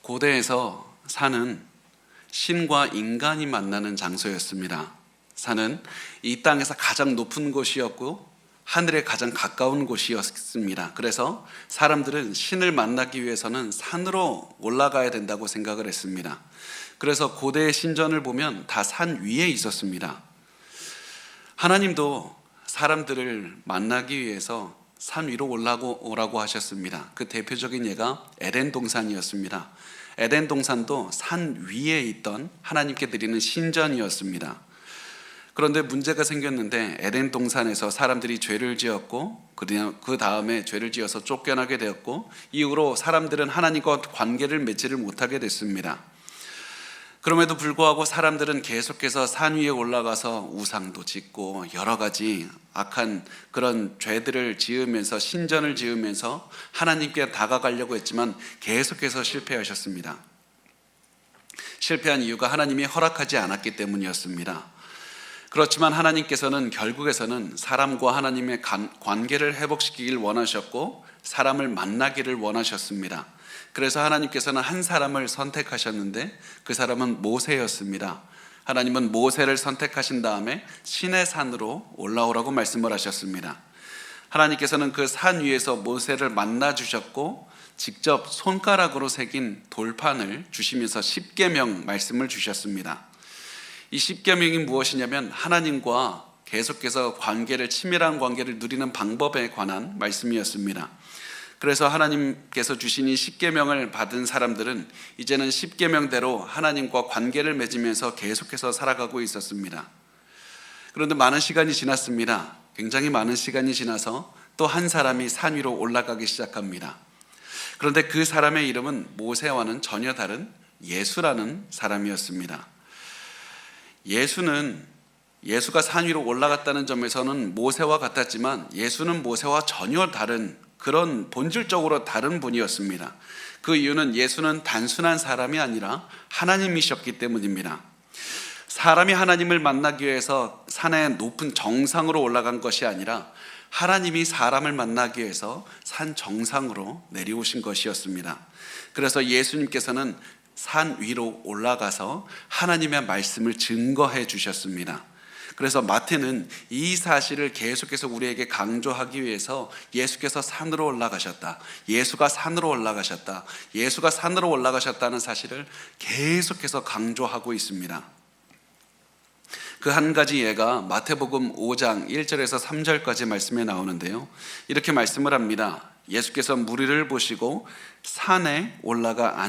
고대에서 산은 신과 인간이 만나는 장소였습니다. 산은 이 땅에서 가장 높은 곳이었고 하늘에 가장 가까운 곳이었습니다. 그래서 사람들은 신을 만나기 위해서는 산으로 올라가야 된다고 생각을 했습니다. 그래서 고대의 신전을 보면 다 산 위에 있었습니다. 하나님도 사람들을 만나기 위해서 산 위로 올라오라고 하셨습니다. 그 대표적인 예가 에덴 동산이었습니다. 에덴 동산도 산 위에 있던 하나님께 드리는 신전이었습니다. 그런데 문제가 생겼는데 에덴 동산에서 사람들이 죄를 지었고 그 다음에 죄를 지어서 쫓겨나게 되었고 이후로 사람들은 하나님과 관계를 맺지를 못하게 됐습니다. 그럼에도 불구하고 사람들은 계속해서 산 위에 올라가서 우상도 짓고 여러 가지 악한 그런 죄들을 지으면서 신전을 지으면서 하나님께 다가가려고 했지만 계속해서 실패하셨습니다. 실패한 이유가 하나님이 허락하지 않았기 때문이었습니다. 그렇지만 하나님께서는 결국에서는 사람과 하나님의 관계를 회복시키길 원하셨고 사람을 만나기를 원하셨습니다. 그래서 하나님께서는 한 사람을 선택하셨는데 그 사람은 모세였습니다. 하나님은 모세를 선택하신 다음에 시내 산으로 올라오라고 말씀을 하셨습니다. 하나님께서는 그 산 위에서 모세를 만나 주셨고 직접 손가락으로 새긴 돌판을 주시면서 십계명 말씀을 주셨습니다. 이 십계명이 무엇이냐면 하나님과 계속해서 친밀한 관계를 누리는 방법에 관한 말씀이었습니다. 그래서 하나님께서 주신 이 십계명을 받은 사람들은 이제는 십계명대로 하나님과 관계를 맺으면서 계속해서 살아가고 있었습니다. 그런데 많은 시간이 지났습니다. 굉장히 많은 시간이 지나서 또 한 사람이 산 위로 올라가기 시작합니다. 그런데 그 사람의 이름은 모세와는 전혀 다른 예수라는 사람이었습니다. 예수가 산 위로 올라갔다는 점에서는 모세와 같았지만 예수는 모세와 전혀 다른 그런 본질적으로 다른 분이었습니다. 그 이유는 예수는 단순한 사람이 아니라 하나님이셨기 때문입니다. 사람이 하나님을 만나기 위해서 산의 높은 정상으로 올라간 것이 아니라 하나님이 사람을 만나기 위해서 산 정상으로 내려오신 것이었습니다. 그래서 예수님께서는 산 위로 올라가서 하나님의 말씀을 증거해 주셨습니다. 그래서 마태는 이 사실을 계속해서 우리에게 강조하기 위해서 예수께서 산으로 올라가셨다, 예수가 산으로 올라가셨다, 예수가 산으로 올라가셨다는 사실을 계속해서 강조하고 있습니다. 그 한 가지 예가 마태복음 5장 1절에서 3절까지 말씀에 나오는데요, 이렇게 말씀을 합니다. 예수께서 무리를 보시고 산에 올라가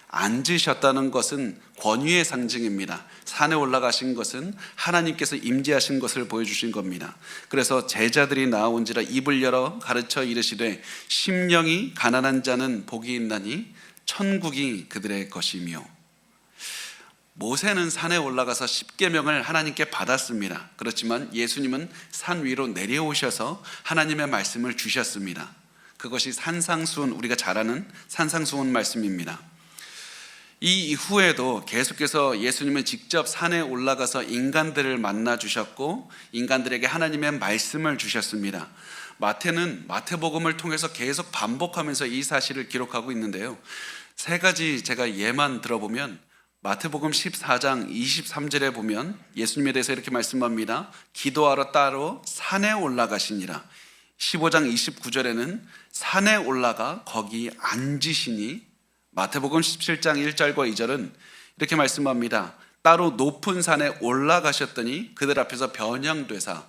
앉으셨다는 것은 권위의 상징입니다. 산에 올라가신 것은 하나님께서 임재하신 것을 보여주신 겁니다. 그래서 제자들이 나온지라 입을 열어 가르쳐 이르시되 심령이 가난한 자는 복이 있나니 천국이 그들의 것이며. 모세는 산에 올라가서 십계명을 하나님께 받았습니다. 그렇지만 예수님은 산 위로 내려오셔서 하나님의 말씀을 주셨습니다. 그것이 산상수훈, 우리가 잘 아는 산상수훈 말씀입니다. 이 이후에도 계속해서 예수님은 직접 산에 올라가서 인간들을 만나 주셨고 인간들에게 하나님의 말씀을 주셨습니다. 마태는 마태복음을 통해서 계속 반복하면서 이 사실을 기록하고 있는데요, 세 가지 제가 예만 들어보면 마태복음 14장 23절에 보면 예수님에 대해서 이렇게 말씀합니다. 기도하러 따로 산에 올라가시니라. 15장 29절에는 산에 올라가 거기 앉으시니. 마태복음 17장 1절과 2절은 이렇게 말씀합니다. 따로 높은 산에 올라가셨더니 그들 앞에서 변양되사.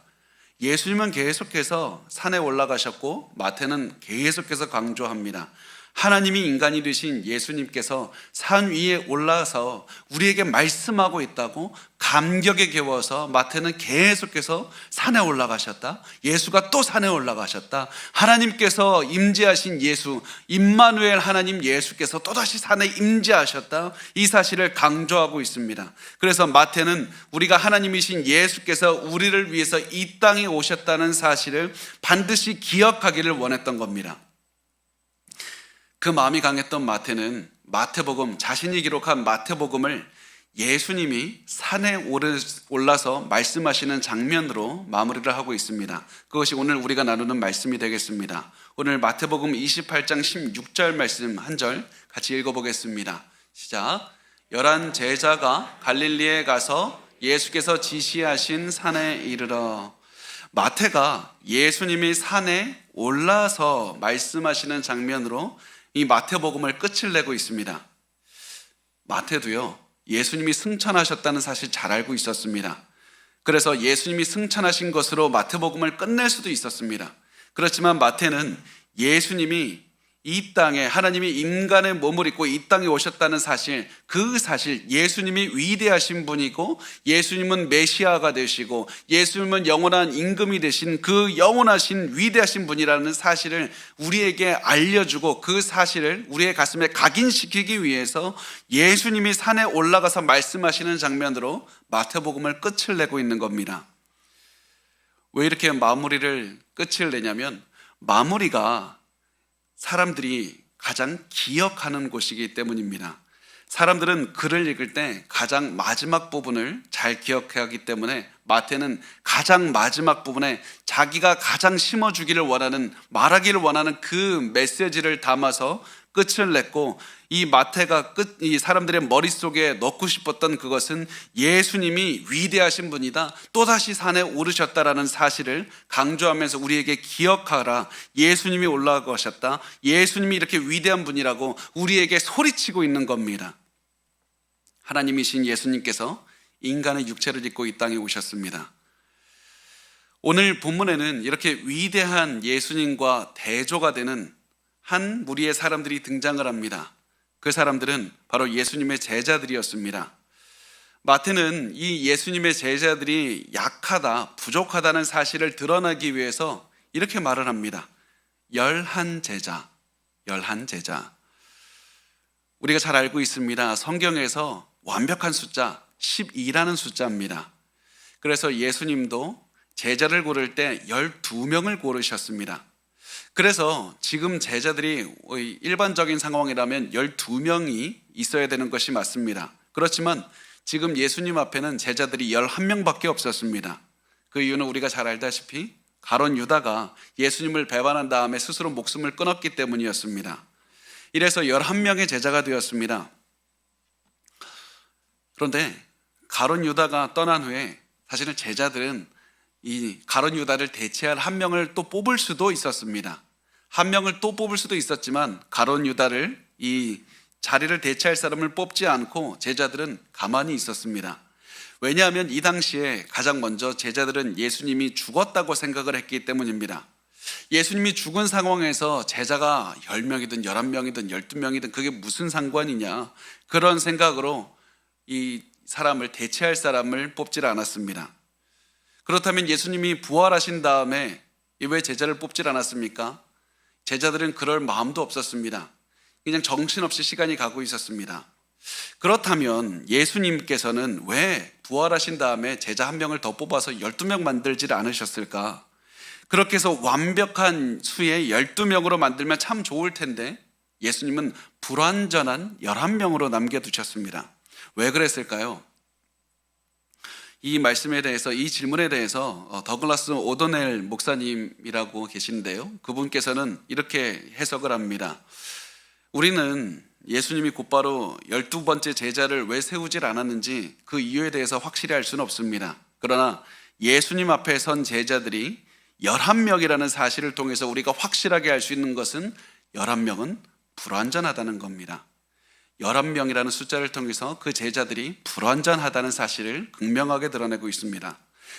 예수님은 계속해서 산에 올라가셨고 마태는 계속해서 강조합니다. 하나님이 인간이 되신 예수님께서 산 위에 올라서 우리에게 말씀하고 있다고 감격에 겨워서 마태는 계속해서 산에 올라가셨다, 예수가 또 산에 올라가셨다, 하나님께서 임재하신 예수 임마누엘 하나님 예수께서 또다시 산에 임재하셨다, 이 사실을 강조하고 있습니다. 그래서 마태는 우리가 하나님이신 예수께서 우리를 위해서 이 땅에 오셨다는 사실을 반드시 기억하기를 원했던 겁니다. 그 마음이 강했던 마태는 자신이 기록한 마태복음을 예수님이 산에 올라서 말씀하시는 장면으로 마무리를 하고 있습니다. 그것이 오늘 우리가 나누는 말씀이 되겠습니다. 오늘 마태복음 28장 16절 말씀 한 절 같이 읽어보겠습니다. 시작. 11 제자가 갈릴리에 가서 예수께서 지시하신 산에 이르러. 마태가 예수님이 산에 올라서 말씀하시는 장면으로 이 마태복음을 끝을 내고 있습니다. 마태도요, 예수님이 승천하셨다는 사실 잘 알고 있었습니다. 그래서 예수님이 승천하신 것으로 마태복음을 끝낼 수도 있었습니다. 그렇지만 마태는 예수님이 이 땅에, 하나님이 인간의 몸을 입고 이 땅에 오셨다는 사실, 그 사실, 예수님이 위대하신 분이고 예수님은 메시아가 되시고 예수님은 영원한 임금이 되신 그 영원하신 위대하신 분이라는 사실을 우리에게 알려주고 그 사실을 우리의 가슴에 각인시키기 위해서 예수님이 산에 올라가서 말씀하시는 장면으로 마태복음을 끝을 내고 있는 겁니다. 왜 이렇게 끝을 내냐면 마무리가 사람들이 가장 기억하는 곳이기 때문입니다. 사람들은 글을 읽을 때 가장 마지막 부분을 잘 기억하기 때문에 마태는 가장 마지막 부분에 자기가 가장 심어주기를 원하는, 말하기를 원하는 그 메시지를 담아서 끝을 냈고, 이 마태가 이 사람들의 머릿속에 넣고 싶었던 그것은 예수님이 위대하신 분이다, 또다시 산에 오르셨다라는 사실을 강조하면서 우리에게 기억하라, 예수님이 올라가셨다, 예수님이 이렇게 위대한 분이라고 우리에게 소리치고 있는 겁니다. 하나님이신 예수님께서 인간의 육체를 입고 이 땅에 오셨습니다. 오늘 본문에는 이렇게 위대한 예수님과 대조가 되는 한 무리의 사람들이 등장을 합니다. 그 사람들은 바로 예수님의 제자들이었습니다. 마태는 이 예수님의 제자들이 약하다, 부족하다는 사실을 드러나기 위해서 이렇게 말을 합니다. 11제자. 우리가 잘 알고 있습니다. 성경에서 완벽한 숫자 12라는 숫자입니다. 그래서 예수님도 제자를 고를 때 12명을 고르셨습니다. 그래서 지금 제자들이 일반적인 상황이라면 12명이 있어야 되는 것이 맞습니다. 그렇지만 지금 예수님 앞에는 제자들이 11명밖에 없었습니다. 그 이유는 우리가 잘 알다시피 가룟 유다가 예수님을 배반한 다음에 스스로 목숨을 끊었기 때문이었습니다. 이래서 11명의 제자가 되었습니다. 그런데 가룟 유다가 떠난 후에 사실은 제자들은 이 가룟 유다를 대체할 한 명을 또 뽑을 수도 있었습니다. 한 명을 또 뽑을 수도 있었지만 가룟 유다를, 이 자리를 대체할 사람을 뽑지 않고 제자들은 가만히 있었습니다. 왜냐하면 이 당시에 가장 먼저 제자들은 예수님이 죽었다고 생각을 했기 때문입니다. 예수님이 죽은 상황에서 제자가 10명이든 11명이든 12명이든 그게 무슨 상관이냐, 그런 생각으로 이 사람을 대체할 사람을 뽑질 않았습니다. 그렇다면 예수님이 부활하신 다음에 왜 제자를 뽑질 않았습니까? 제자들은 그럴 마음도 없었습니다. 그냥 정신없이 시간이 가고 있었습니다. 그렇다면 예수님께서는 왜 부활하신 다음에 제자 한 명을 더 뽑아서 12명 만들지 않으셨을까? 그렇게 해서 완벽한 수의 12명으로 만들면 참 좋을 텐데 예수님은 불완전한 11명으로 남겨두셨습니다. 왜 그랬을까요? 이 말씀에 대해서, 이 질문에 대해서 더글라스 오도넬 목사님이라고 계신데요, 그분께서는 이렇게 해석을 합니다. 우리는 예수님이 곧바로 12번째 제자를 왜 세우질 않았는지 그 이유에 대해서 확실히 알 수는 없습니다. 그러나 예수님 앞에 선 제자들이 11명이라는 사실을 통해서 우리가 확실하게 알 수 있는 것은 11명은 불완전하다는 겁니다. 11명이라는 숫자를 통해서 그 제자들이 불완전하다는 사실을 극명하게 드러내고 있습니다.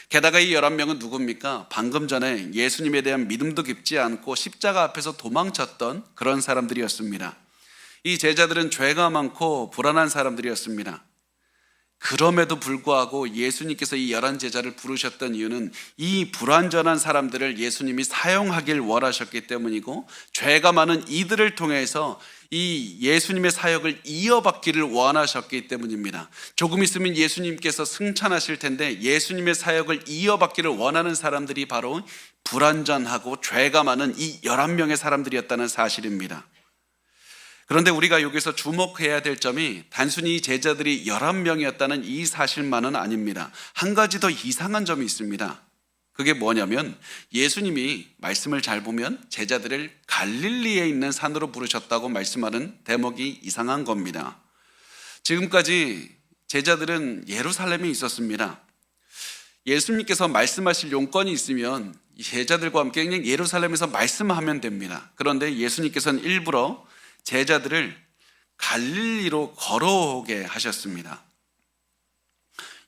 게다가 이 11명은 누굽니까? 방금 전에 예수님에 대한 믿음도 깊지 않고 십자가 앞에서 도망쳤던 그런 사람들이었습니다. 이 제자들은 죄가 많고 불안한 사람들이었습니다. 그럼에도 불구하고 예수님께서 이 11제자를 부르셨던 이유는 이 불완전한 사람들을 예수님이 사용하길 원하셨기 때문이고, 죄가 많은 이들을 통해서 이 예수님의 사역을 이어받기를 원하셨기 때문입니다. 조금 있으면 예수님께서 승천하실 텐데 예수님의 사역을 이어받기를 원하는 사람들이 바로 불완전하고 죄가 많은 이 11명의 사람들이었다는 사실입니다. 그런데 우리가 여기서 주목해야 될 점이 단순히 제자들이 11명이었다는 이 사실만은 아닙니다. 한 가지 더 이상한 점이 있습니다. 그게 뭐냐면 예수님이 말씀을 잘 보면 제자들을 갈릴리에 있는 산으로 부르셨다고 말씀하는 대목이 이상한 겁니다. 지금까지 제자들은 예루살렘에 있었습니다. 예수님께서 말씀하실 용건이 있으면 제자들과 함께 그냥 예루살렘에서 말씀하면 됩니다. 그런데 예수님께서는 일부러 제자들을 갈릴리로 걸어오게 하셨습니다.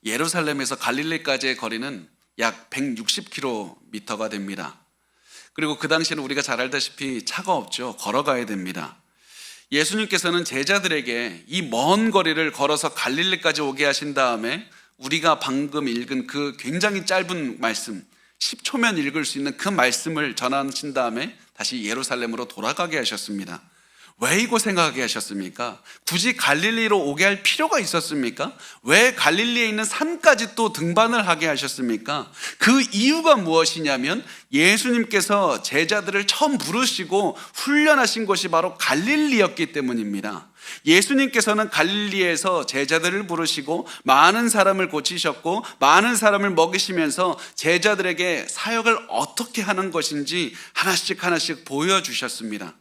예루살렘에서 갈릴리까지의 거리는 약 160km가 됩니다. 그리고 그 당시에는 우리가 잘 알다시피 차가 없죠. 걸어가야 됩니다. 예수님께서는 제자들에게 이 먼 거리를 걸어서 갈릴리까지 오게 하신 다음에 우리가 방금 읽은 그 굉장히 짧은 말씀, 10초면 읽을 수 있는 그 말씀을 전하신 다음에 다시 예루살렘으로 돌아가게 하셨습니다. 왜 이거 생각하게 하셨습니까? 굳이 갈릴리로 오게 할 필요가 있었습니까? 왜 갈릴리에 있는 산까지 또 등반을 하게 하셨습니까? 그 이유가 무엇이냐면 예수님께서 제자들을 처음 부르시고 훈련하신 곳이 바로 갈릴리였기 때문입니다. 예수님께서는 갈릴리에서 제자들을 부르시고 많은 사람을 고치셨고 많은 사람을 먹이시면서 제자들에게 사역을 어떻게 하는 것인지 하나씩 보여주셨습니다.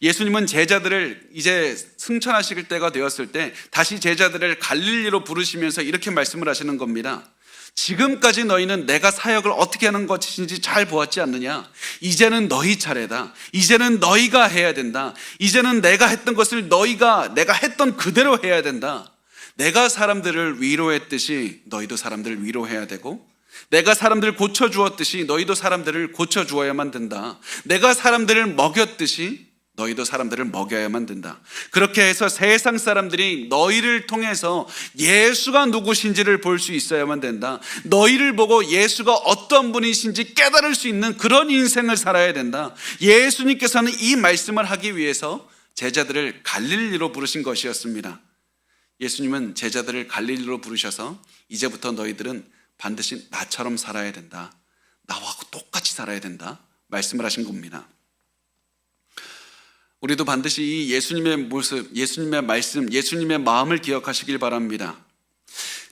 예수님은 제자들을 이제 승천하실 때가 되었을 때 다시 제자들을 갈릴리로 부르시면서 이렇게 말씀을 하시는 겁니다. 지금까지 너희는 내가 사역을 어떻게 하는 것인지 잘 보았지 않느냐? 이제는 너희 차례다. 이제는 너희가 해야 된다. 이제는 내가 했던 것을 내가 했던 그대로 해야 된다. 내가 사람들을 위로했듯이 너희도 사람들을 위로해야 되고, 내가 사람들을 고쳐주었듯이 너희도 사람들을 고쳐주어야만 된다. 내가 사람들을 먹였듯이 너희도 사람들을 먹여야만 된다. 그렇게 해서 세상 사람들이 너희를 통해서 예수가 누구신지를 볼 수 있어야만 된다. 너희를 보고 예수가 어떤 분이신지 깨달을 수 있는 그런 인생을 살아야 된다. 예수님께서는 이 말씀을 하기 위해서 제자들을 갈릴리로 부르신 것이었습니다. 예수님은 제자들을 갈릴리로 부르셔서 이제부터 너희들은 반드시 나처럼 살아야 된다. 나와 똑같이 살아야 된다. 말씀을 하신 겁니다. 우리도 반드시 이 예수님의 모습, 예수님의 말씀, 예수님의 마음을 기억하시길 바랍니다.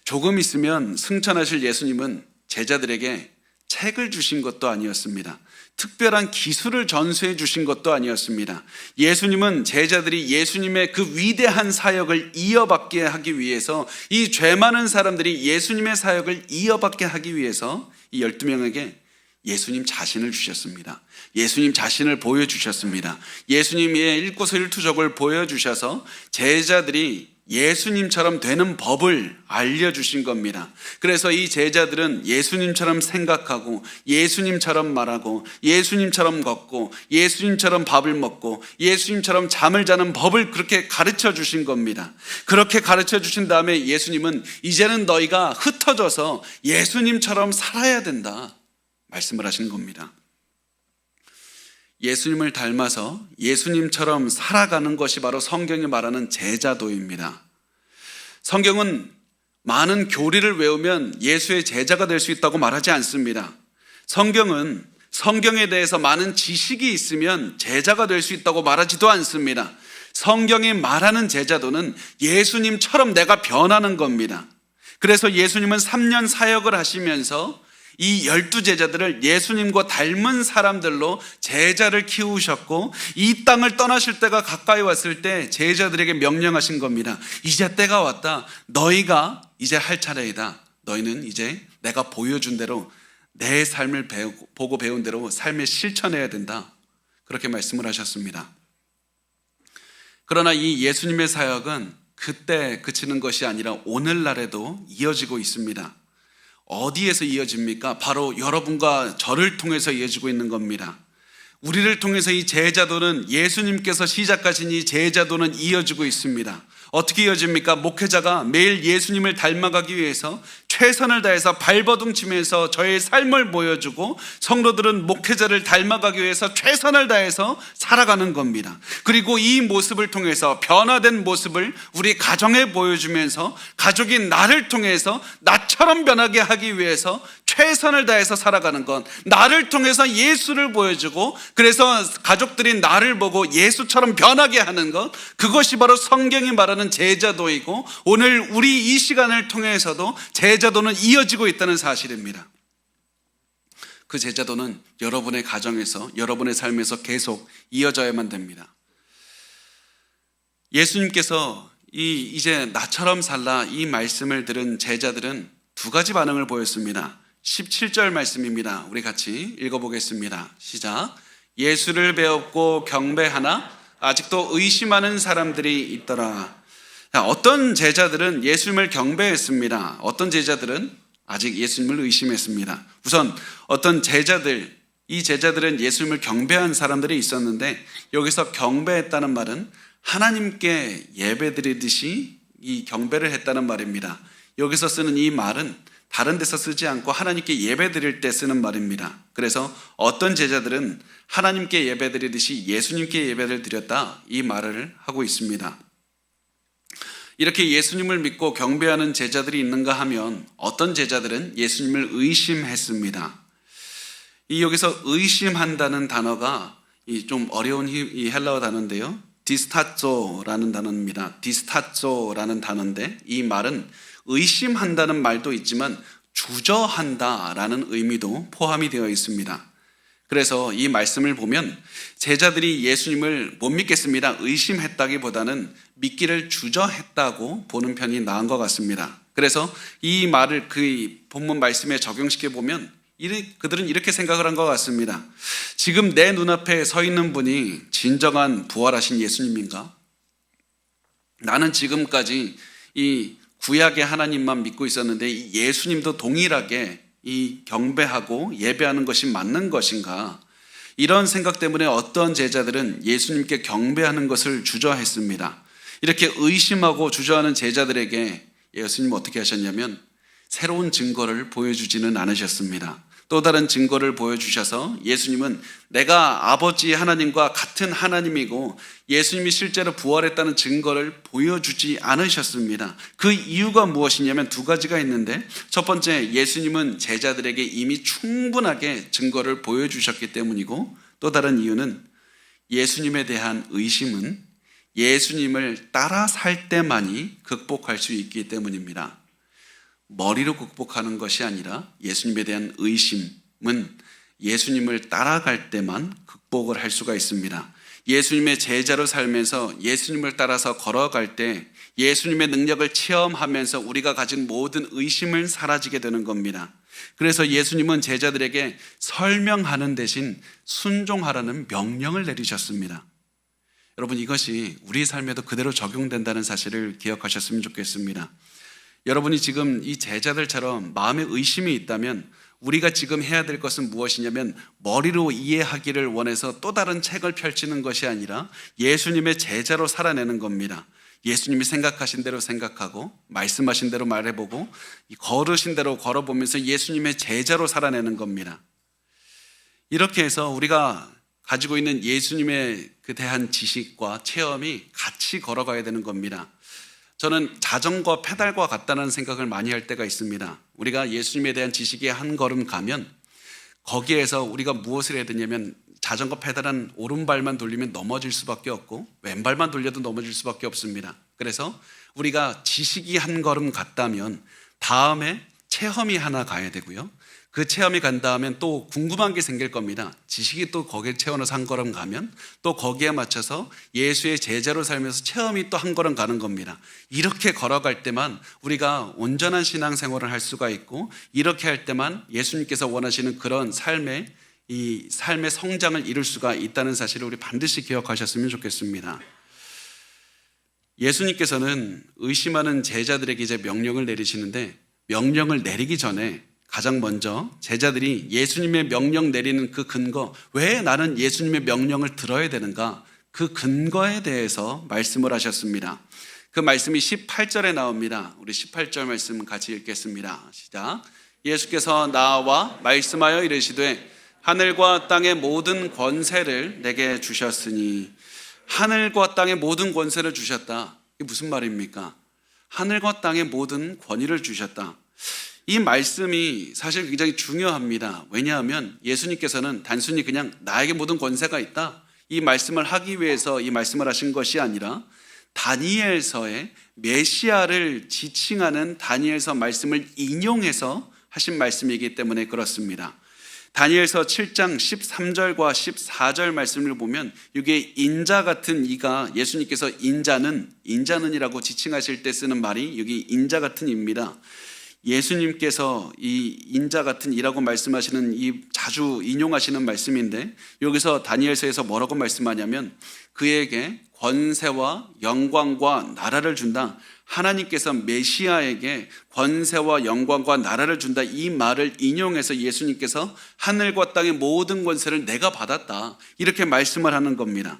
조금 있으면 승천하실 예수님은 제자들에게 책을 주신 것도 아니었습니다. 특별한 기술을 전수해 주신 것도 아니었습니다. 예수님은 제자들이 예수님의 그 위대한 사역을 이어받게 하기 위해서, 이 죄 많은 사람들이 예수님의 사역을 이어받게 하기 위해서 이 12명에게 예수님 자신을 주셨습니다. 예수님 자신을 보여주셨습니다. 예수님의 일거수일투족을 보여주셔서 제자들이 예수님처럼 되는 법을 알려주신 겁니다. 그래서 이 제자들은 예수님처럼 생각하고 예수님처럼 말하고 예수님처럼 걷고 예수님처럼 밥을 먹고 예수님처럼 잠을 자는 법을 그렇게 가르쳐 주신 겁니다. 그렇게 가르쳐 주신 다음에 예수님은 이제는 너희가 흩어져서 예수님처럼 살아야 된다 말씀을 하신 겁니다. 예수님을 닮아서 예수님처럼 살아가는 것이 바로 성경이 말하는 제자도입니다. 성경은 많은 교리를 외우면 예수의 제자가 될 수 있다고 말하지 않습니다. 성경은 성경에 대해서 많은 지식이 있으면 제자가 될 수 있다고 말하지도 않습니다. 성경이 말하는 제자도는 예수님처럼 내가 변하는 겁니다. 그래서 예수님은 3년 사역을 하시면서 이 12제자들을 예수님과 닮은 사람들로 제자를 키우셨고, 이 땅을 떠나실 때가 가까이 왔을 때 제자들에게 명령하신 겁니다. 이제 때가 왔다. 너희가 이제 할 차례이다. 너희는 이제 내가 보여준 대로 내 삶을 보고 배운 대로 삶에 실천해야 된다. 그렇게 말씀을 하셨습니다. 그러나 이 예수님의 사역은 그때 그치는 것이 아니라 오늘날에도 이어지고 있습니다. 어디에서 이어집니까? 바로 여러분과 저를 통해서 이어지고 있는 겁니다. 우리를 통해서 이 제자도는, 예수님께서 시작하신 이 제자도는 이어지고 있습니다. 어떻게 이어집니까? 목회자가 매일 예수님을 닮아가기 위해서 최선을 다해서 발버둥 치면서 저의 삶을 보여주고 성도들은 목회자를 닮아가기 위해서 최선을 다해서 살아가는 겁니다. 그리고 이 모습을 통해서 변화된 모습을 우리 가정에 보여주면서 가족이 나를 통해서 나처럼 변하게 하기 위해서 최선을 다해서 살아가는 것, 나를 통해서 예수를 보여주고 그래서 가족들이 나를 보고 예수처럼 변하게 하는 것, 그것이 바로 성경이 말하는 제자도이고 오늘 우리 이 시간을 통해서도 제자도는 이어지고 있다는 사실입니다. 그 제자도는 여러분의 가정에서 여러분의 삶에서 계속 이어져야만 됩니다. 예수님께서 이제 나처럼 살라 이 말씀을 들은 제자들은 두 가지 반응을 보였습니다. 17절 말씀입니다. 우리 같이 읽어보겠습니다. 시작. 예수를 배웠고 경배하나 아직도 의심하는 사람들이 있더라. 어떤 제자들은 예수님을 경배했습니다. 어떤 제자들은 아직 예수님을 의심했습니다. 우선 어떤 제자들, 이 제자들은 예수님을 경배한 사람들이 있었는데 여기서 경배했다는 말은 하나님께 예배드리듯이 이 경배를 했다는 말입니다. 여기서 쓰는 이 말은 다른 데서 쓰지 않고 하나님께 예배드릴 때 쓰는 말입니다. 그래서 어떤 제자들은 하나님께 예배드리듯이 예수님께 예배를 드렸다 이 말을 하고 있습니다. 이렇게 예수님을 믿고 경배하는 제자들이 있는가 하면 어떤 제자들은 예수님을 의심했습니다. 여기서 의심한다는 단어가 좀 어려운 이 헬라어 단어인데요. 디스타조라는 단어입니다. 디스타조라는 단어인데 이 말은 의심한다는 말도 있지만 주저한다라는 의미도 포함이 되어 있습니다. 그래서 이 말씀을 보면 제자들이 예수님을 못 믿겠습니다. 의심했다기보다는 믿기를 주저했다고 보는 편이 나은 것 같습니다. 그래서 이 말을 그 본문 말씀에 적용시켜 보면 그들은 이렇게 생각을 한 것 같습니다. 지금 내 눈앞에 서 있는 분이 진정한 부활하신 예수님인가? 나는 지금까지 이 구약의 하나님만 믿고 있었는데 이 예수님도 동일하게 이 경배하고 예배하는 것이 맞는 것인가? 이런 생각 때문에 어떤 제자들은 예수님께 경배하는 것을 주저했습니다. 이렇게 의심하고 주저하는 제자들에게 예수님은 어떻게 하셨냐면 새로운 증거를 보여주지는 않으셨습니다. 또 다른 증거를 보여주셔서 예수님은 내가 아버지 하나님과 같은 하나님이고 예수님이 실제로 부활했다는 증거를 보여주지 않으셨습니다. 그 이유가 무엇이냐면 두 가지가 있는데 첫 번째, 예수님은 제자들에게 이미 충분하게 증거를 보여주셨기 때문이고 또 다른 이유는 예수님에 대한 의심은 예수님을 따라 살 때만이 극복할 수 있기 때문입니다. 머리로 극복하는 것이 아니라 예수님에 대한 의심은 예수님을 따라갈 때만 극복을 할 수가 있습니다. 예수님의 제자로 살면서 예수님을 따라서 걸어갈 때 예수님의 능력을 체험하면서 우리가 가진 모든 의심을 사라지게 되는 겁니다. 그래서 예수님은 제자들에게 설명하는 대신 순종하라는 명령을 내리셨습니다. 여러분, 이것이 우리 삶에도 그대로 적용된다는 사실을 기억하셨으면 좋겠습니다. 여러분이 지금 이 제자들처럼 마음에 의심이 있다면 우리가 지금 해야 될 것은 무엇이냐면 머리로 이해하기를 원해서 또 다른 책을 펼치는 것이 아니라 예수님의 제자로 살아내는 겁니다. 예수님이 생각하신 대로 생각하고 말씀하신 대로 말해보고 걸으신 대로 걸어보면서 예수님의 제자로 살아내는 겁니다. 이렇게 해서 우리가 가지고 있는 예수님에 대한 지식과 체험이 같이 걸어가야 되는 겁니다. 저는 자전거 페달과 같다는 생각을 많이 할 때가 있습니다. 우리가 예수님에 대한 지식에 한 걸음 가면 거기에서 우리가 무엇을 해야 되냐면 자전거 페달은 오른발만 돌리면 넘어질 수밖에 없고 왼발만 돌려도 넘어질 수밖에 없습니다. 그래서 우리가 지식이 한 걸음 갔다면 다음에 체험이 하나 가야 되고요. 그 체험이 간 다음엔 또 궁금한 게 생길 겁니다. 지식이 또 거기에 채워넣어서 한 걸음 가면 또 거기에 맞춰서 예수의 제자로 살면서 체험이 또 한 걸음 가는 겁니다. 이렇게 걸어갈 때만 우리가 온전한 신앙생활을 할 수가 있고 이렇게 할 때만 예수님께서 원하시는 그런 삶의 성장을 이룰 수가 있다는 사실을 우리 반드시 기억하셨으면 좋겠습니다. 예수님께서는 의심하는 제자들에게 이제 명령을 내리시는데 명령을 내리기 전에 가장 먼저 제자들이 예수님의 명령 내리는 그 근거, 왜 나는 예수님의 명령을 들어야 되는가? 그 근거에 대해서 말씀을 하셨습니다. 그 말씀이 18절에 나옵니다. 우리 18절 말씀 같이 읽겠습니다. 시작. 예수께서 나와 말씀하여 이르시되 하늘과 땅의 모든 권세를 내게 주셨으니. 하늘과 땅의 모든 권세를 주셨다. 이게 무슨 말입니까? 하늘과 땅의 모든 권위를 주셨다. 이 말씀이 사실 굉장히 중요합니다. 왜냐하면 예수님께서는 단순히 그냥 나에게 모든 권세가 있다, 이 말씀을 하기 위해서 이 말씀을 하신 것이 아니라 다니엘서의 메시아를 지칭하는 다니엘서 말씀을 인용해서 하신 말씀이기 때문에 그렇습니다. 다니엘서 7장 13절과 14절 말씀을 보면 이게 인자 같은 이가, 예수님께서 인자는이라고 지칭하실 때 쓰는 말이 여기 인자 같은 입니다. 예수님께서 이 인자 같은 이라고 말씀하시는 이 자주 인용하시는 말씀인데, 여기서 다니엘서에서 뭐라고 말씀하냐면 그에게 권세와 영광과 나라를 준다. 하나님께서 메시아에게 권세와 영광과 나라를 준다, 이 말을 인용해서 예수님께서 하늘과 땅의 모든 권세를 내가 받았다, 이렇게 말씀을 하는 겁니다.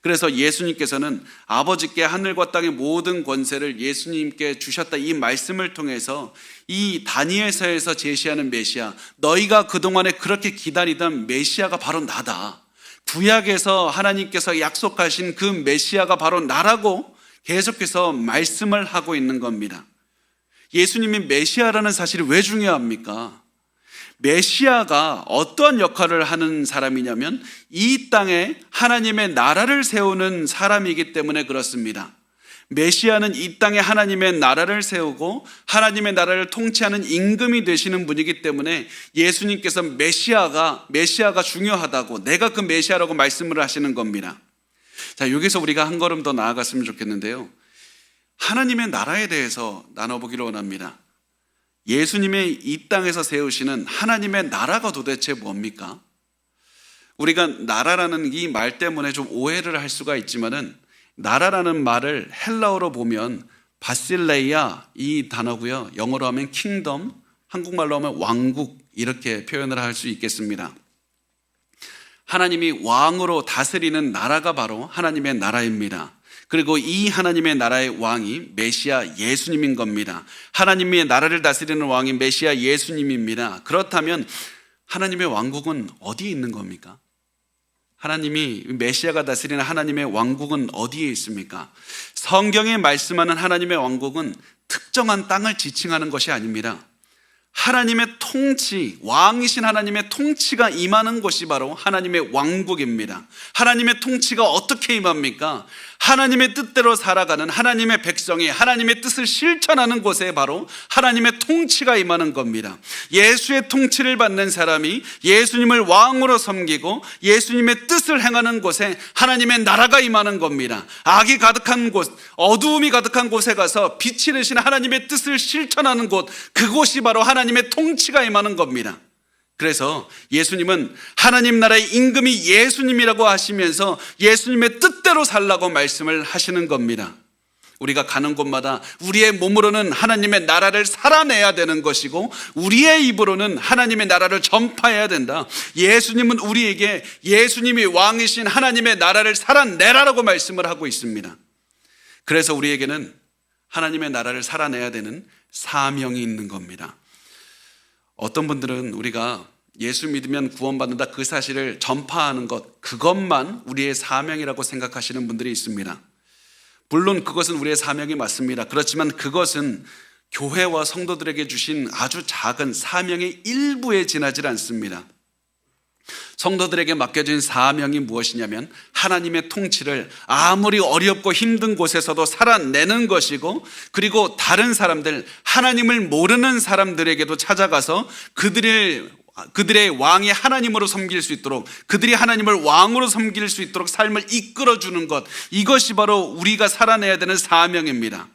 그래서 예수님께서는 아버지께 하늘과 땅의 모든 권세를 예수님께 주셨다, 이 말씀을 통해서 이 다니엘서에서 제시하는 메시아, 너희가 그동안에 그렇게 기다리던 메시아가 바로 나다, 구약에서 하나님께서 약속하신 그 메시아가 바로 나라고 계속해서 말씀을 하고 있는 겁니다. 예수님이 메시아라는 사실이 왜 중요합니까? 메시아가 어떠한 역할을 하는 사람이냐면 이 땅에 하나님의 나라를 세우는 사람이기 때문에 그렇습니다. 메시아는 이 땅에 하나님의 나라를 세우고 하나님의 나라를 통치하는 임금이 되시는 분이기 때문에 예수님께서 메시아가 중요하다고, 내가 그 메시아라고 말씀을 하시는 겁니다. 자, 여기서 우리가 한 걸음 더 나아갔으면 좋겠는데요, 하나님의 나라에 대해서 나눠보기를 원합니다. 예수님의 이 땅에서 세우시는 하나님의 나라가 도대체 뭡니까? 우리가 나라라는 이 말 때문에 좀 오해를 할 수가 있지만은, 나라라는 말을 헬라어로 보면 바실레이아, 이 단어고요, 영어로 하면 킹덤, 한국말로 하면 왕국, 이렇게 표현을 할 수 있겠습니다. 하나님이 왕으로 다스리는 나라가 바로 하나님의 나라입니다. 그리고 이 하나님의 나라의 왕이 메시아 예수님인 겁니다. 하나님의 나라를 다스리는 왕이 메시아 예수님입니다. 그렇다면 하나님의 왕국은 어디에 있는 겁니까? 하나님이, 메시아가 다스리는 하나님의 왕국은 어디에 있습니까? 성경에 말씀하는 하나님의 왕국은 특정한 땅을 지칭하는 것이 아닙니다. 하나님의 통치, 왕이신 하나님의 통치가 임하는 곳이 바로 하나님의 왕국입니다. 하나님의 통치가 어떻게 임합니까? 하나님의 뜻대로 살아가는 하나님의 백성이 하나님의 뜻을 실천하는 곳에 바로 하나님의 통치가 임하는 겁니다. 예수의 통치를 받는 사람이 예수님을 왕으로 섬기고 예수님의 뜻을 행하는 곳에 하나님의 나라가 임하는 겁니다. 악이 가득한 곳, 어두움이 가득한 곳에 가서 빛이 되신 하나님의 뜻을 실천하는 곳, 그곳이 바로 하나님의 통치가 임하는 겁니다. 그래서 예수님은 하나님 나라의 임금이 예수님이라고 하시면서 예수님의 뜻대로 살라고 말씀을 하시는 겁니다. 우리가 가는 곳마다 우리의 몸으로는 하나님의 나라를 살아내야 되는 것이고 우리의 입으로는 하나님의 나라를 전파해야 된다. 예수님은 우리에게 예수님이 왕이신 하나님의 나라를 살아내라라고 말씀을 하고 있습니다. 그래서 우리에게는 하나님의 나라를 살아내야 되는 사명이 있는 겁니다. 어떤 분들은 우리가 예수 믿으면 구원받는다, 그 사실을 전파하는 것, 그것만 우리의 사명이라고 생각하시는 분들이 있습니다. 물론 그것은 우리의 사명이 맞습니다. 그렇지만 그것은 교회와 성도들에게 주신 아주 작은 사명의 일부에 지나질 않습니다. 성도들에게 맡겨진 사명이 무엇이냐면 하나님의 통치를 아무리 어렵고 힘든 곳에서도 살아내는 것이고, 그리고 다른 사람들, 하나님을 모르는 사람들에게도 찾아가서 그들의 왕이 하나님으로 섬길 수 있도록, 그들이 하나님을 왕으로 섬길 수 있도록 삶을 이끌어주는 것, 이것이 바로 우리가 살아내야 되는 사명입니다.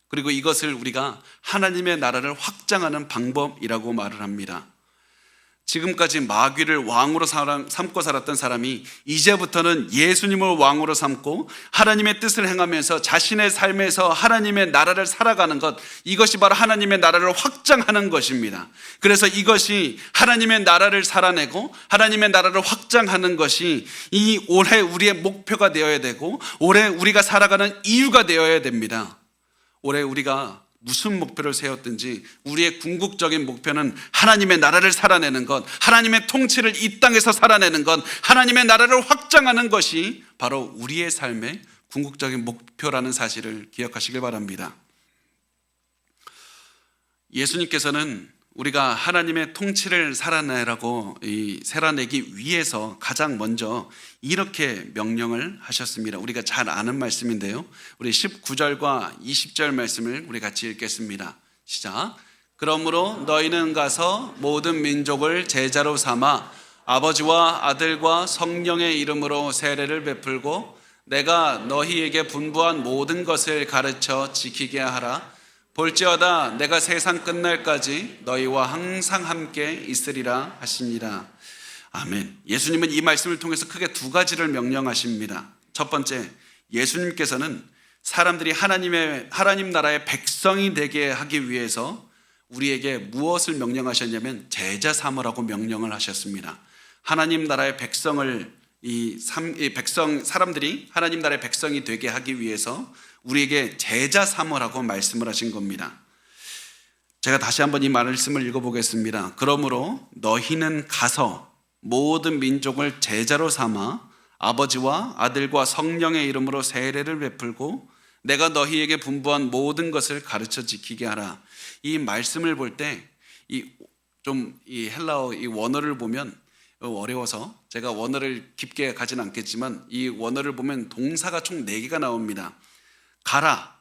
그리고 이것을 우리가 하나님의 나라를 확장하는 방법이라고 말을 합니다. 지금까지 마귀를 왕으로 삼고 살았던 사람이 이제부터는 예수님을 왕으로 삼고 하나님의 뜻을 행하면서 자신의 삶에서 하나님의 나라를 살아가는 것, 이것이 바로 하나님의 나라를 확장하는 것입니다. 그래서 이것이 하나님의 나라를 살아내고 하나님의 나라를 확장하는 것이 이 올해 우리의 목표가 되어야 되고 올해 우리가 살아가는 이유가 되어야 됩니다. 올해 우리가 무슨 목표를 세웠든지 우리의 궁극적인 목표는 하나님의 나라를 살아내는 것, 하나님의 통치를 이 땅에서 살아내는 것, 하나님의 나라를 확장하는 것이 바로 우리의 삶의 궁극적인 목표라는 사실을 기억하시길 바랍니다. 예수님께서는 우리가 하나님의 통치를 살아내기 위해서 가장 먼저 이렇게 명령을 하셨습니다. 우리가 잘 아는 말씀인데요. 우리 19절과 20절 말씀을 우리 같이 읽겠습니다. 시작. 그러므로 너희는 가서 모든 민족을 제자로 삼아 아버지와 아들과 성령의 이름으로 세례를 베풀고 내가 너희에게 분부한 모든 것을 가르쳐 지키게 하라. 볼지어다 내가 세상 끝날까지 너희와 항상 함께 있으리라 하시니라. 아멘. 예수님은 이 말씀을 통해서 크게 두 가지를 명령하십니다. 첫 번째, 예수님께서는 사람들이 하나님 나라의 백성이 되게 하기 위해서 우리에게 무엇을 명령하셨냐면 제자 삼으라고 명령을 하셨습니다. 하나님 나라의 사람들이 하나님 나라의 백성이 되게 하기 위해서 우리에게 제자 삼으라고 말씀을 하신 겁니다. 제가 다시 한번 이 말씀을 읽어보겠습니다. 그러므로 너희는 가서 모든 민족을 제자로 삼아 아버지와 아들과 성령의 이름으로 세례를 베풀고 내가 너희에게 분부한 모든 것을 가르쳐 지키게 하라. 이 말씀을 볼 때 이 헬라어 이 원어를 보면 어려워서 제가 원어를 깊게 가진 않겠지만 이 원어를 보면 동사가 총 4개가 나옵니다. 가라,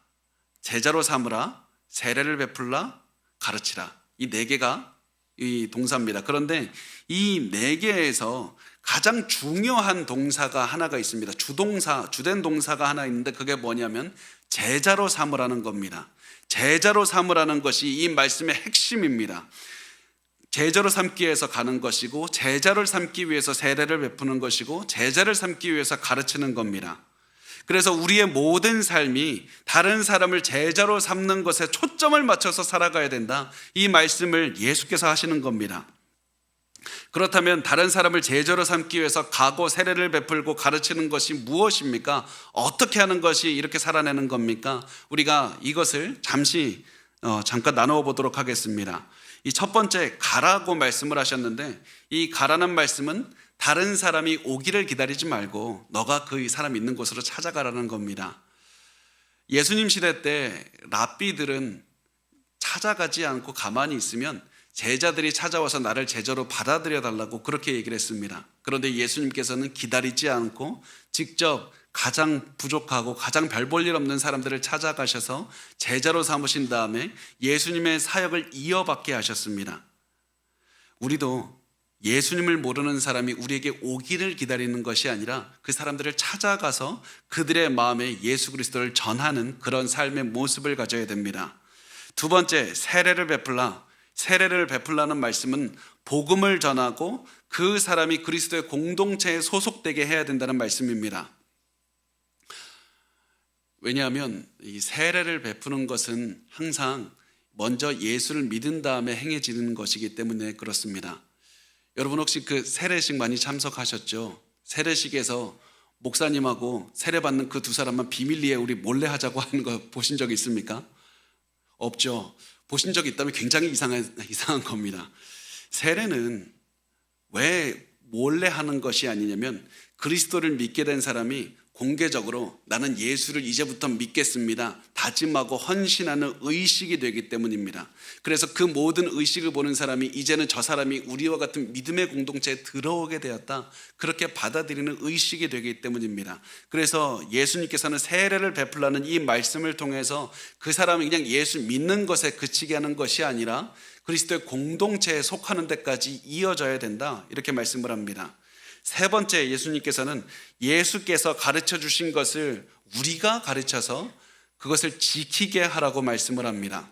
제자로 삼으라, 세례를 베풀라, 가르치라. 이 4개가 이 동사입니다. 그런데 이 4개에서 가장 중요한 동사가 하나가 있습니다. 주된 동사가 하나 있는데 그게 뭐냐면 제자로 삼으라는 겁니다. 제자로 삼으라는 것이 이 말씀의 핵심입니다. 제자로 삼기 위해서 가는 것이고 제자를 삼기 위해서 세례를 베푸는 것이고 제자를 삼기 위해서 가르치는 겁니다. 그래서 우리의 모든 삶이 다른 사람을 제자로 삼는 것에 초점을 맞춰서 살아가야 된다. 이 말씀을 예수께서 하시는 겁니다. 그렇다면 다른 사람을 제자로 삼기 위해서 가고 세례를 베풀고 가르치는 것이 무엇입니까? 어떻게 하는 것이 이렇게 살아내는 겁니까? 우리가 이것을 잠깐 나누어 보도록 하겠습니다. 이 첫 번째 가라고 말씀을 하셨는데 이 가라는 말씀은 다른 사람이 오기를 기다리지 말고 너가 그 사람 있는 곳으로 찾아가라는 겁니다. 예수님 시대 때 랍비들은 찾아가지 않고 가만히 있으면 제자들이 찾아와서 나를 제자로 받아들여 달라고 그렇게 얘기를 했습니다. 그런데 예수님께서는 기다리지 않고 직접 가장 부족하고 가장 별 볼 일 없는 사람들을 찾아가셔서 제자로 삼으신 다음에 예수님의 사역을 이어받게 하셨습니다. 우리도 예수님을 모르는 사람이 우리에게 오기를 기다리는 것이 아니라 그 사람들을 찾아가서 그들의 마음에 예수 그리스도를 전하는 그런 삶의 모습을 가져야 됩니다. 두 번째, 세례를 베풀라. 세례를 베풀라는 말씀은 복음을 전하고 그 사람이 그리스도의 공동체에 소속되게 해야 된다는 말씀입니다. 왜냐하면 이 세례를 베푸는 것은 항상 먼저 예수를 믿은 다음에 행해지는 것이기 때문에 그렇습니다. 여러분 혹시 그 세례식 많이 참석하셨죠? 세례식에서 목사님하고 세례받는 그 두 사람만 비밀리에 우리 몰래 하자고 하는 거 보신 적 있습니까? 없죠. 보신 적 있다면 굉장히 이상한 겁니다. 세례는 왜 몰래 하는 것이 아니냐면 그리스도를 믿게 된 사람이 공개적으로 나는 예수를 이제부터 믿겠습니다 다짐하고 헌신하는 의식이 되기 때문입니다. 그래서 그 모든 의식을 보는 사람이 이제는 저 사람이 우리와 같은 믿음의 공동체에 들어오게 되었다, 그렇게 받아들이는 의식이 되기 때문입니다. 그래서 예수님께서는 세례를 베풀라는 이 말씀을 통해서 그 사람이 그냥 예수 믿는 것에 그치게 하는 것이 아니라 그리스도의 공동체에 속하는 데까지 이어져야 된다, 이렇게 말씀을 합니다. 세 번째, 예수님께서는 예수께서 가르쳐 주신 것을 우리가 가르쳐서 그것을 지키게 하라고 말씀을 합니다.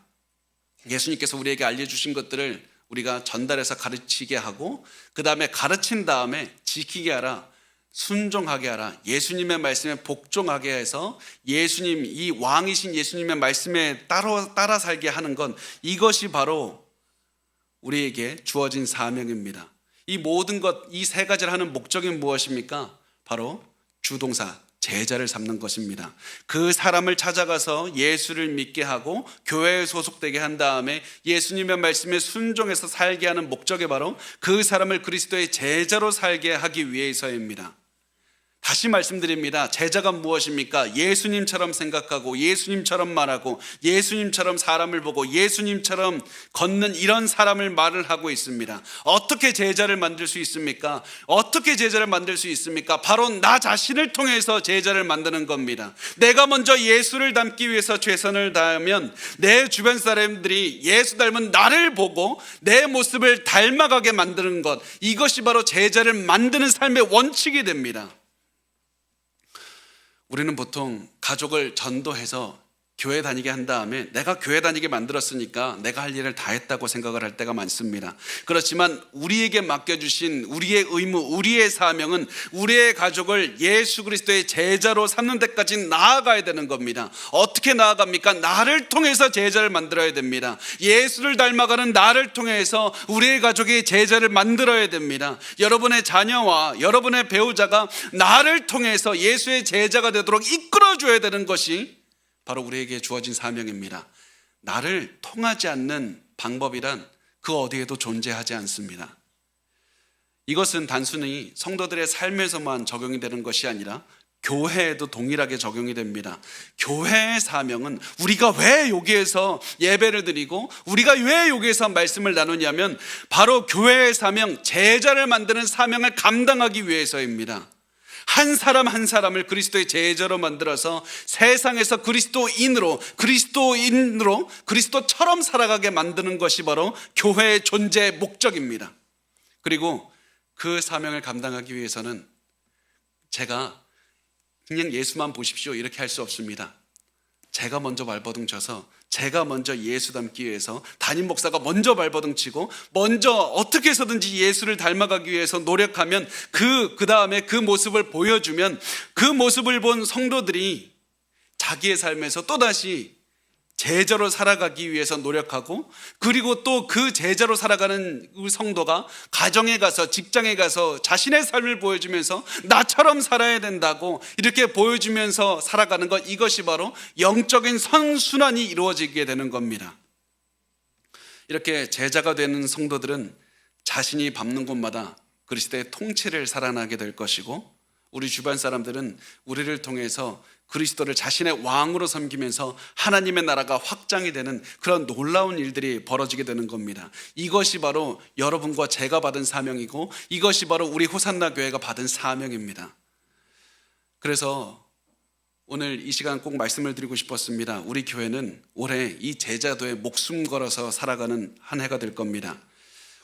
예수님께서 우리에게 알려주신 것들을 우리가 전달해서 가르치게 하고 그 다음에 가르친 다음에 지키게 하라, 순종하게 하라, 예수님의 말씀에 복종하게 해서 예수님, 이 왕이신 예수님의 말씀에 따라 살게 하는 건, 이것이 바로 우리에게 주어진 사명입니다. 이 모든 것, 이 세 가지를 하는 목적이 무엇입니까? 바로 주동사 제자를 삼는 것입니다. 그 사람을 찾아가서 예수를 믿게 하고 교회에 소속되게 한 다음에 예수님의 말씀에 순종해서 살게 하는 목적이 바로 그 사람을 그리스도의 제자로 살게 하기 위해서입니다. 다시 말씀드립니다. 제자가 무엇입니까? 예수님처럼 생각하고 예수님처럼 말하고 예수님처럼 사람을 보고 예수님처럼 걷는 이런 사람을 말을 하고 있습니다. 어떻게 제자를 만들 수 있습니까? 어떻게 제자를 만들 수 있습니까? 바로 나 자신을 통해서 제자를 만드는 겁니다. 내가 먼저 예수를 닮기 위해서 최선을 다하면 내 주변 사람들이 예수 닮은 나를 보고 내 모습을 닮아가게 만드는 것, 이것이 바로 제자를 만드는 삶의 원칙이 됩니다. 우리는 보통 가족을 전도해서 교회 다니게 한 다음에 내가 교회 다니게 만들었으니까 내가 할 일을 다 했다고 생각을 할 때가 많습니다. 그렇지만 우리에게 맡겨주신 우리의 의무, 우리의 사명은 우리의 가족을 예수 그리스도의 제자로 삼는 데까지 나아가야 되는 겁니다. 어떻게 나아갑니까? 나를 통해서 제자를 만들어야 됩니다. 예수를 닮아가는 나를 통해서 우리의 가족의 제자를 만들어야 됩니다. 여러분의 자녀와 여러분의 배우자가 나를 통해서 예수의 제자가 되도록 이끌어줘야 되는 것이 바로 우리에게 주어진 사명입니다. 나를 통하지 않는 방법이란 그 어디에도 존재하지 않습니다. 이것은 단순히 성도들의 삶에서만 적용이 되는 것이 아니라 교회에도 동일하게 적용이 됩니다. 교회의 사명은 우리가 왜 여기에서 예배를 드리고 우리가 왜 여기에서 말씀을 나누냐면 바로 교회의 사명, 제자를 만드는 사명을 감당하기 위해서입니다. 한 사람 한 사람을 그리스도의 제자로 만들어서 세상에서 그리스도인으로 그리스도처럼 살아가게 만드는 것이 바로 교회의 존재의 목적입니다. 그리고 그 사명을 감당하기 위해서는 제가 그냥 예수만 보십시오 이렇게 할 수 없습니다. 제가 먼저 발버둥 쳐서 제가 먼저 예수 닮기 위해서 담임 목사가 먼저 발버둥 치고 먼저 어떻게 해서든지 예수를 닮아가기 위해서 노력하면 그 다음에 그 모습을 보여주면 그 모습을 본 성도들이 자기의 삶에서 또다시 제자로 살아가기 위해서 노력하고 그리고 또 그 제자로 살아가는 성도가 가정에 가서 직장에 가서 자신의 삶을 보여주면서 나처럼 살아야 된다고 이렇게 보여주면서 살아가는 것, 이것이 바로 영적인 선순환이 이루어지게 되는 겁니다. 이렇게 제자가 되는 성도들은 자신이 밟는 곳마다 그리스도의 통치를 살아나게 될 것이고 우리 주변 사람들은 우리를 통해서 그리스도를 자신의 왕으로 섬기면서 하나님의 나라가 확장이 되는 그런 놀라운 일들이 벌어지게 되는 겁니다. 이것이 바로 여러분과 제가 받은 사명이고 이것이 바로 우리 호산나 교회가 받은 사명입니다. 그래서 오늘 이 시간 꼭 말씀을 드리고 싶었습니다. 우리 교회는 올해 이 제자도에 목숨 걸어서 살아가는 한 해가 될 겁니다.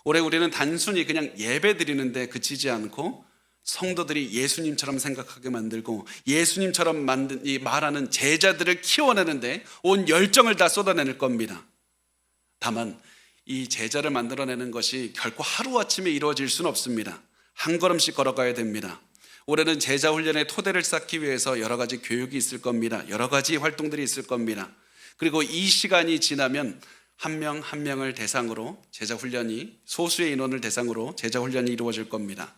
올해 우리는 단순히 그냥 예배 드리는데 그치지 않고 성도들이 예수님처럼 생각하게 만들고 예수님처럼 말하는 제자들을 키워내는데 온 열정을 다 쏟아낼 겁니다. 다만 이 제자를 만들어내는 것이 결코 하루아침에 이루어질 수는 없습니다. 한 걸음씩 걸어가야 됩니다. 올해는 제자 훈련의 토대를 쌓기 위해서 여러 가지 교육이 있을 겁니다. 여러 가지 활동들이 있을 겁니다. 그리고 이 시간이 지나면 한 명 한 명을 대상으로 제자 훈련이, 소수의 인원을 대상으로 제자 훈련이 이루어질 겁니다.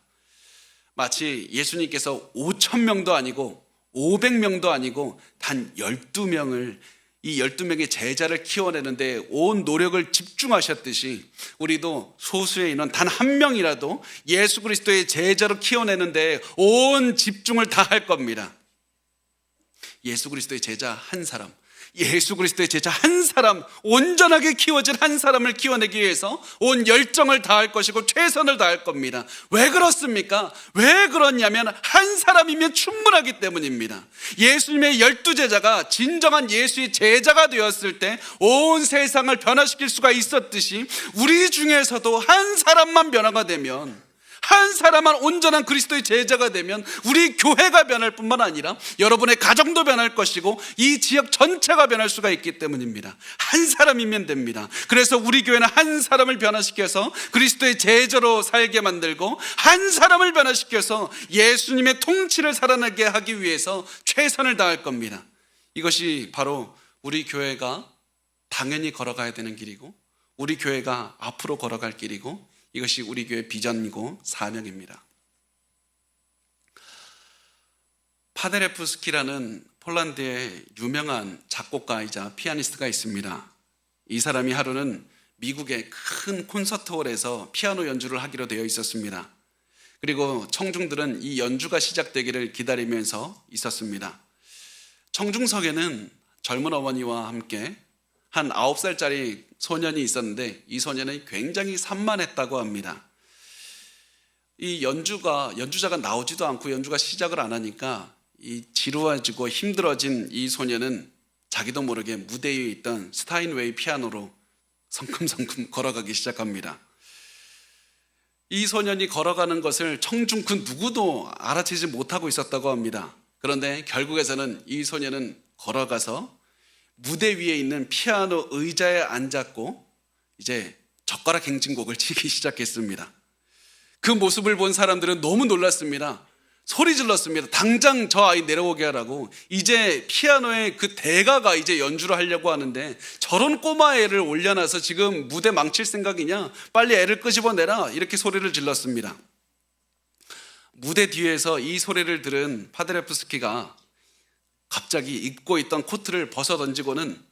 마치 예수님께서 5,000명도 아니고 500명도 아니고 단 12명을 이 12명의 제자를 키워내는데 온 노력을 집중하셨듯이 우리도 소수의 인원 단 한 명이라도 예수 그리스도의 제자로 키워내는데 온 집중을 다 할 겁니다. 예수 그리스도의 제자 한 사람, 예수 그리스도의 제자 한 사람, 온전하게 키워진 한 사람을 키워내기 위해서 온 열정을 다할 것이고 최선을 다할 겁니다. 왜 그렇습니까? 왜 그렇냐면 한 사람이면 충분하기 때문입니다. 예수님의 12제자가 진정한 예수의 제자가 되었을 때 온 세상을 변화시킬 수가 있었듯이 우리 중에서도 한 사람만 변화가 되면, 한 사람만 온전한 그리스도의 제자가 되면 우리 교회가 변할 뿐만 아니라 여러분의 가정도 변할 것이고 이 지역 전체가 변할 수가 있기 때문입니다. 한 사람이면 됩니다. 그래서 우리 교회는 한 사람을 변화시켜서 그리스도의 제자로 살게 만들고 한 사람을 변화시켜서 예수님의 통치를 살아나게 하기 위해서 최선을 다할 겁니다. 이것이 바로 우리 교회가 당연히 걸어가야 되는 길이고 우리 교회가 앞으로 걸어갈 길이고 이것이 우리 교회의 비전이고 사명입니다. 파데레프스키라는 폴란드의 유명한 작곡가이자 피아니스트가 있습니다. 이 사람이 하루는 미국의 큰 콘서트홀에서 피아노 연주를 하기로 되어 있었습니다. 그리고 청중들은 이 연주가 시작되기를 기다리면서 있었습니다. 청중석에는 젊은 어머니와 함께 한 9살짜리 소년이 있었는데 이 소년은 굉장히 산만했다고 합니다. 이 연주자가 나오지도 않고 연주가 시작을 안 하니까 이 지루해지고 힘들어진 이 소년은 자기도 모르게 무대 위에 있던 스타인웨이 피아노로 성큼성큼 걸어가기 시작합니다. 이 소년이 걸어가는 것을 청중 그 누구도 알아채지 못하고 있었다고 합니다. 그런데 결국에서는 이 소년은 걸어가서 무대 위에 있는 피아노 의자에 앉았고 이제 젓가락 행진곡을 치기 시작했습니다. 그 모습을 본 사람들은 너무 놀랐습니다. 소리 질렀습니다. 당장 저 아이 내려오게 하라고. 이제 피아노의 그 대가가 이제 연주를 하려고 하는데 저런 꼬마 애를 올려놔서 지금 무대 망칠 생각이냐? 빨리 애를 끄집어내라. 이렇게 소리를 질렀습니다. 무대 뒤에서 이 소리를 들은 파데레프스키가 갑자기 입고 있던 코트를 벗어 던지고는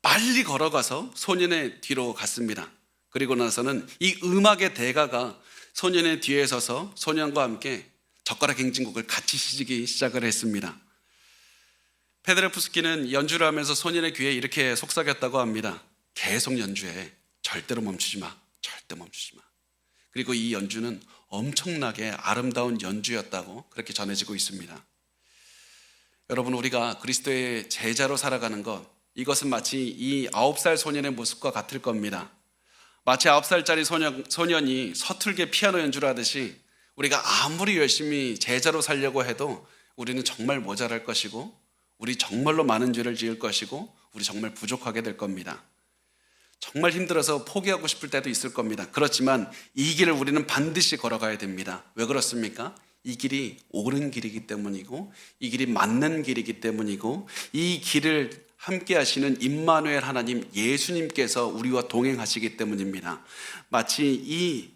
빨리 걸어가서 소년의 뒤로 갔습니다. 그리고 나서는 이 음악의 대가가 소년의 뒤에 서서 소년과 함께 젓가락 행진곡을 같이 치기 시작을 했습니다. 페데레프스키는 연주를 하면서 소년의 귀에 이렇게 속삭였다고 합니다. 계속 연주해. 절대로 멈추지 마. 절대 멈추지 마. 그리고 이 연주는 엄청나게 아름다운 연주였다고 그렇게 전해지고 있습니다. 여러분, 우리가 그리스도의 제자로 살아가는 것, 이것은 마치 이 9살 소년의 모습과 같을 겁니다. 마치 9살짜리 소년이 서툴게 피아노 연주를 하듯이 우리가 아무리 열심히 제자로 살려고 해도 우리는 정말 모자랄 것이고 우리 정말로 많은 죄를 지을 것이고 우리 정말 부족하게 될 겁니다. 정말 힘들어서 포기하고 싶을 때도 있을 겁니다. 그렇지만 이 길을 우리는 반드시 걸어가야 됩니다. 왜 그렇습니까? 이 길이 옳은 길이기 때문이고 이 길이 맞는 길이기 때문이고 이 길을 함께 하시는 임마누엘 하나님 예수님께서 우리와 동행하시기 때문입니다. 마치 이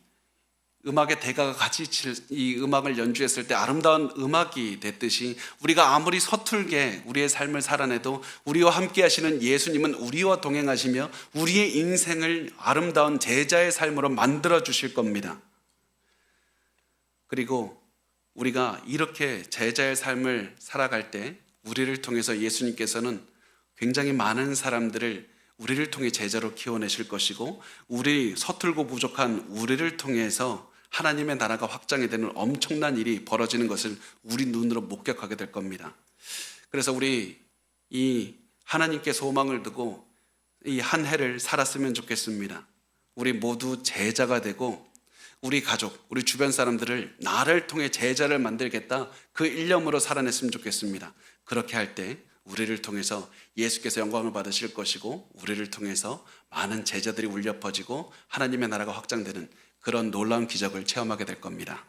음악의 대가가 같이 이 음악을 연주했을 때 아름다운 음악이 됐듯이 우리가 아무리 서툴게 우리의 삶을 살아내도 우리와 함께 하시는 예수님은 우리와 동행하시며 우리의 인생을 아름다운 제자의 삶으로 만들어 주실 겁니다. 그리고 우리가 이렇게 제자의 삶을 살아갈 때 우리를 통해서 예수님께서는 굉장히 많은 사람들을 우리를 통해 제자로 키워내실 것이고 우리 서툴고 부족한 우리를 통해서 하나님의 나라가 확장이 되는 엄청난 일이 벌어지는 것을 우리 눈으로 목격하게 될 겁니다. 그래서 우리 이 하나님께 소망을 두고 이 한 해를 살았으면 좋겠습니다. 우리 모두 제자가 되고 우리 가족, 우리 주변 사람들을 나를 통해 제자를 만들겠다, 그 일념으로 살아냈으면 좋겠습니다. 그렇게 할 때 우리를 통해서 예수께서 영광을 받으실 것이고 우리를 통해서 많은 제자들이 울려 퍼지고 하나님의 나라가 확장되는 그런 놀라운 기적을 체험하게 될 겁니다.